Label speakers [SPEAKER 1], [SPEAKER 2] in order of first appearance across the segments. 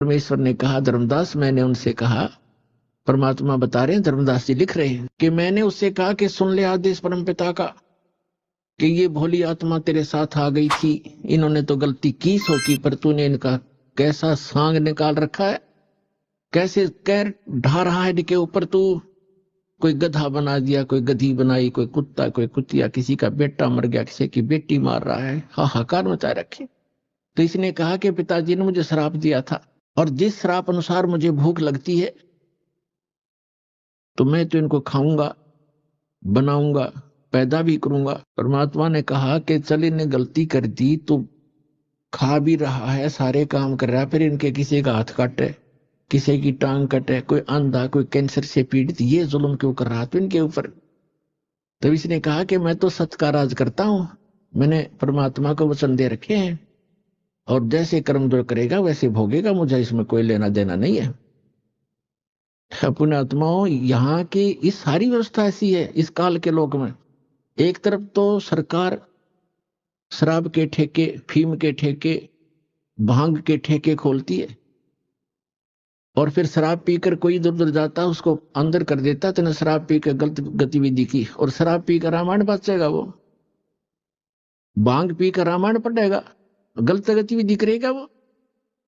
[SPEAKER 1] परमेश्वर ने कहा, धर्मदास, मैंने उनसे कहा, परमात्मा बता रहे हैं, धर्मदास जी लिख रहे हैं कि मैंने उससे कहा कि सुन ले आदेश परमपिता का कि ये भोली आत्मा तेरे साथ आ गई थी, इन्होंने तो गलती की सो की, पर तूने इनका कैसा सांग निकाल रखा है, कैसे कैर ढा रहा है इनके ऊपर तू। कोई गधा बना दिया, कोई गधी बनाई, कोई कुत्ता, कोई कुतिया, किसी का बेटा मर गया, किसी की बेटी मार रहा है, हाहाकार मचा रखे। तो इसने कहा कि पिताजी ने मुझे श्राप दिया था, और जिस श्राप अनुसार मुझे भूख लगती है तो मैं तो इनको खाऊंगा, बनाऊंगा, पैदा भी करूंगा। परमात्मा ने कहा कि चल, इन्हें गलती कर दी तो खा भी रहा है, सारे काम कर रहा है, फिर इनके किसी का हाथ कटे, किसी की टांग कटे, कोई अंधा, कोई कैंसर से पीड़ित, ये जुल्म क्यों कर रहा था इनके ऊपर। तब इसने कहा कि मैं तो सत्य का राज करता हूं, मैंने परमात्मा को वचन दे रखे हैं, और जैसे कर्म जो करेगा वैसे भोगेगा, मुझे इसमें कोई लेना देना नहीं है। पुण्यात्माओं, यहाँ की इस सारी व्यवस्था ऐसी है इस काल के लोक में। एक तरफ तो सरकार शराब के ठेके, फीम के ठेके, भांग के ठेके खोलती है, और फिर शराब पीकर कोई इधर उधर जाता है उसको अंदर कर देता, तेने शराब पी कर गलत गतिविधि की, और शराब पीकर रामायण बचेगा, वो भांग पीकर रामायण पढ़ेगा, गलत गतिविधि करेगा वो।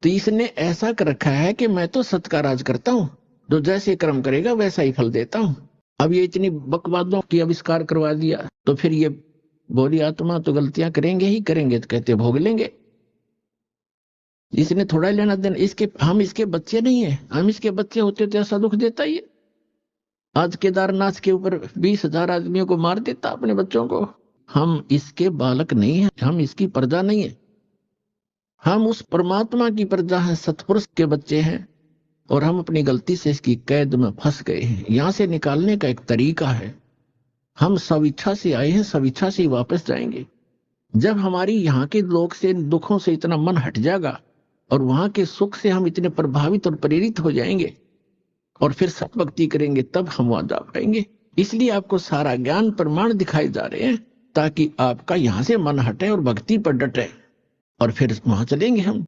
[SPEAKER 1] तो इसने ऐसा कर रखा है कि मैं तो सत्य का राज करता हूं, जो जैसे कर्म करेगा वैसा ही फल देता हूं। अब ये इतनी बकवादों की आविष्कार करवा दिया, तो फिर ये बोली आत्मा तो गलतियां करेंगे ही करेंगे, तो कहते भोग लेंगे। इसने थोड़ा लेना देना, इसके हम इसके बच्चे नहीं है, हम इसके बच्चे होते तो ऐसा दुख देता ही है। आज केदारनाथ के ऊपर 20,000 आदमियों को मार देता अपने बच्चों को। हम इसके बालक नहीं है, हम इसकी प्रजा नहीं है, हम उस परमात्मा की प्रजा है, सतपुरुष के बच्चे हैं, और हम अपनी गलती से इसकी कैद में फंस गए हैं। यहां से निकालने का एक तरीका है, हम स्वेच्छा से आए हैं, स्वेच्छा से ही वापस जाएंगे। जब हमारी यहाँ के लोग से दुखों से इतना मन हट जाएगा, और वहां के सुख से हम इतने प्रभावित और प्रेरित हो जाएंगे, और फिर सतभक्ति करेंगे, तब हम वहां जा पाएंगे। इसलिए आपको सारा ज्ञान प्रमाण दिखाए जा रहे हैं, ताकि आपका यहां से मन हटे और भक्ति पर डटे, और फिर वहां चलेंगे हम।